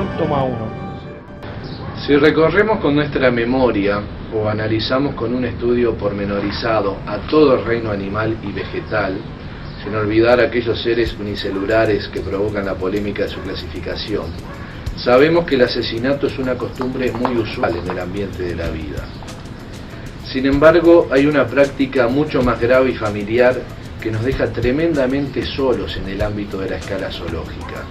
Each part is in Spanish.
Acción, toma 1. Si recorremos con nuestra memoria o analizamos con un estudio pormenorizado a todo el reino animal y vegetal, sin olvidar aquellos seres unicelulares que provocan la polémica de su clasificación, sabemos que el asesinato es una costumbre muy usual en el ambiente de la vida. Sin embargo, hay una práctica mucho más grave y familiar que nos deja tremendamente solos en el ámbito de la escala zoológica.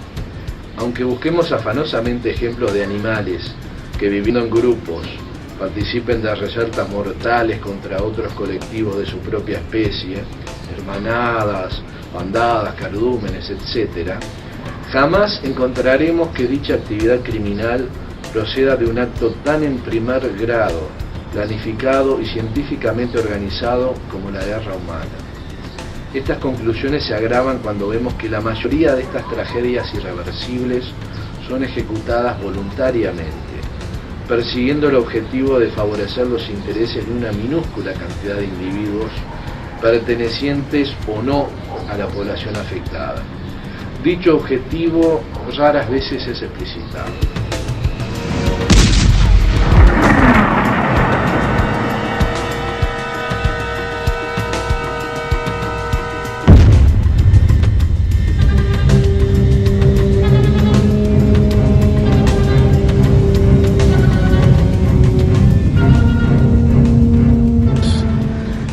Aunque busquemos afanosamente ejemplos de animales que viviendo en grupos participen de reyertas mortales contra otros colectivos de su propia especie, hermanadas, bandadas, cardúmenes, etc., jamás encontraremos que dicha actividad criminal proceda de un acto tan en primer grado, planificado y científicamente organizado como la guerra humana. Estas conclusiones se agravan cuando vemos que la mayoría de estas tragedias irreversibles son ejecutadas voluntariamente, persiguiendo el objetivo de favorecer los intereses de una minúscula cantidad de individuos pertenecientes o no a la población afectada. Dicho objetivo raras veces es explicitado.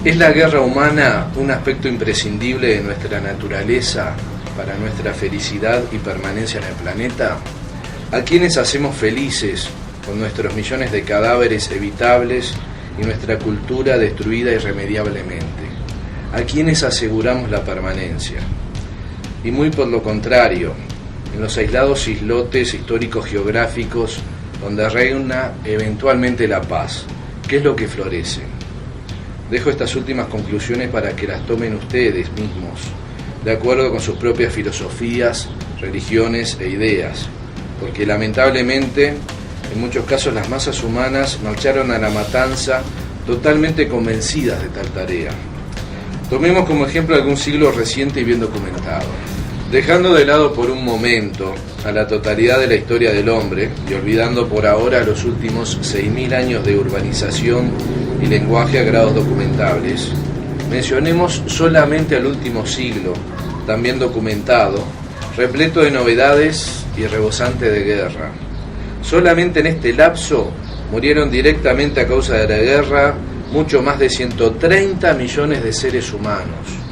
¿Es la guerra humana un aspecto imprescindible de nuestra naturaleza para nuestra felicidad y permanencia en el planeta? ¿A quiénes hacemos felices con nuestros millones de cadáveres evitables y nuestra cultura destruida irremediablemente? ¿A quiénes aseguramos la permanencia? Y muy por lo contrario, en los aislados islotes históricos geográficos donde reina eventualmente la paz, ¿qué es lo que florece? Dejo estas últimas conclusiones para que las tomen ustedes mismos, de acuerdo con sus propias filosofías, religiones e ideas, porque lamentablemente, en muchos casos las masas humanas marcharon a la matanza totalmente convencidas de tal tarea. Tomemos como ejemplo algún siglo reciente y bien documentado. Dejando de lado por un momento a la totalidad de la historia del hombre y olvidando por ahora los últimos 6.000 años de urbanización y lenguaje a grados documentables, mencionemos solamente al último siglo, también documentado, repleto de novedades y rebosante de guerra. Solamente en este lapso murieron directamente a causa de la guerra mucho más de 130 millones de seres humanos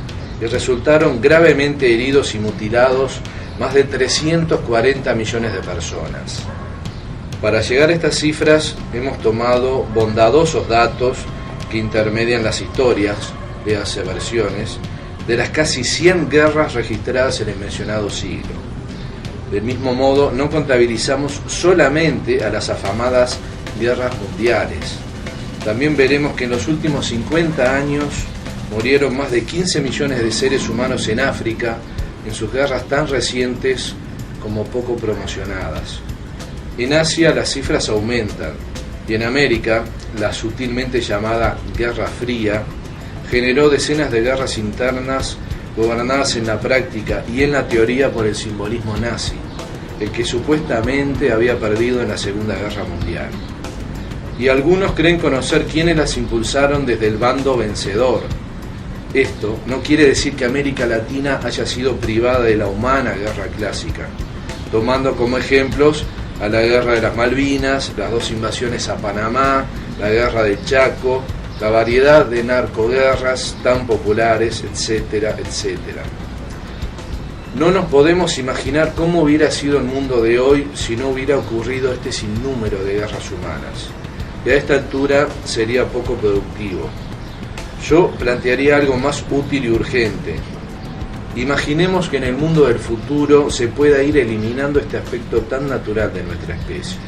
y resultaron gravemente heridos y mutilados más de 340 millones de personas. Para llegar a estas cifras hemos tomado bondadosos datos que intermedian las historias, véase versiones, de las casi 100 guerras registradas en el mencionado siglo. Del mismo modo, no contabilizamos solamente a las afamadas guerras mundiales. También veremos que en los últimos 50 años murieron más de 15 millones de seres humanos en África en sus guerras tan recientes como poco promocionadas. En Asia las cifras aumentan y en América la sutilmente llamada Guerra Fría generó decenas de guerras internas gobernadas en la práctica y en la teoría por el simbolismo nazi, el que supuestamente había perdido en la Segunda Guerra Mundial. Y algunos creen conocer quiénes las impulsaron desde el bando vencedor. Esto no quiere decir que América Latina haya sido privada de la humana guerra clásica, tomando como ejemplos a la Guerra de las Malvinas, las dos invasiones a Panamá, la Guerra del Chaco, la variedad de narcoguerras tan populares, etcétera, etcétera. No nos podemos imaginar cómo hubiera sido el mundo de hoy si no hubiera ocurrido este sinnúmero de guerras humanas, y a esta altura sería poco productivo. Yo plantearía algo más útil y urgente. Imaginemos que en el mundo del futuro se pueda ir eliminando este aspecto tan natural de nuestra especie.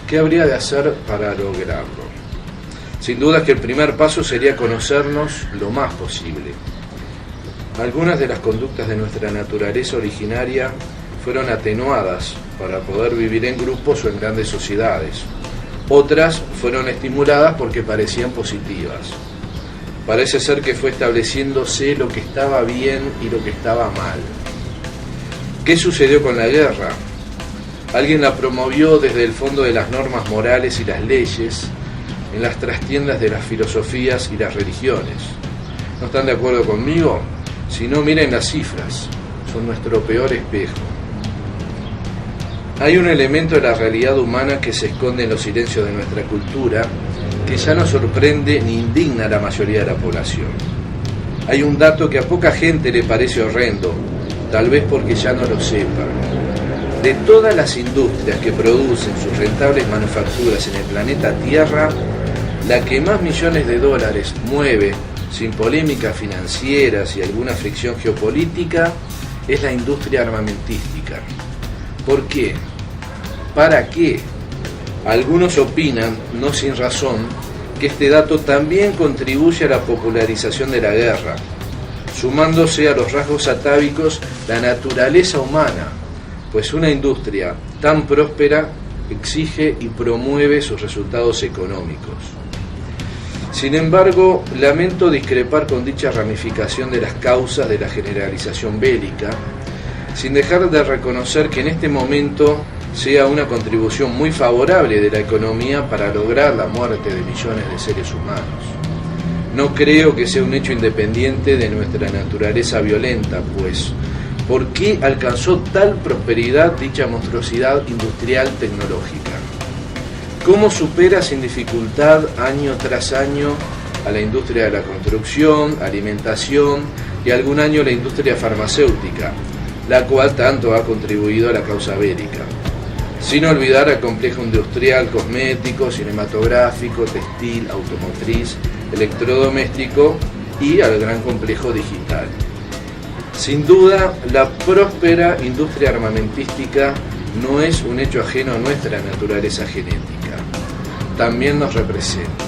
¿Qué habría de hacer para lograrlo? Sin duda que el primer paso sería conocernos lo más posible. Algunas de las conductas de nuestra naturaleza originaria fueron atenuadas para poder vivir en grupos o en grandes sociedades. Otras fueron estimuladas porque parecían positivas. Parece ser que fue estableciéndose lo que estaba bien y lo que estaba mal. ¿Qué sucedió con la guerra? Alguien la promovió desde el fondo de las normas morales y las leyes, en las trastiendas de las filosofías y las religiones. ¿No están de acuerdo conmigo? Si no, miren las cifras, son nuestro peor espejo. Hay un elemento de la realidad humana que se esconde en los silencios de nuestra cultura, que ya no sorprende ni indigna a la mayoría de la población. Hay un dato que a poca gente le parece horrendo, tal vez porque ya no lo sepa. De todas las industrias que producen sus rentables manufacturas en el planeta Tierra, la que más millones de dólares mueve, sin polémicas financieras y alguna fricción geopolítica, es la industria armamentística. ¿Por qué? ¿Para qué? Algunos opinan, no sin razón, que este dato también contribuye a la popularización de la guerra, sumándose a los rasgos atávicos la naturaleza humana, pues una industria tan próspera exige y promueve sus resultados económicos. Sin embargo, lamento discrepar con dicha ramificación de las causas de la generalización bélica, sin dejar de reconocer que en este momento sea una contribución muy favorable de la economía para lograr la muerte de millones de seres humanos. No creo que sea un hecho independiente de nuestra naturaleza violenta, pues ¿por qué alcanzó tal prosperidad dicha monstruosidad industrial tecnológica? ¿Cómo supera sin dificultad año tras año a la industria de la construcción, alimentación y algún año la industria farmacéutica, la cual tanto ha contribuido a la causa bélica? Sin olvidar al complejo industrial cosmético, cinematográfico, textil, automotriz, electrodoméstico y al gran complejo digital. Sin duda, la próspera industria armamentística no es un hecho ajeno a nuestra naturaleza genética. También nos representa.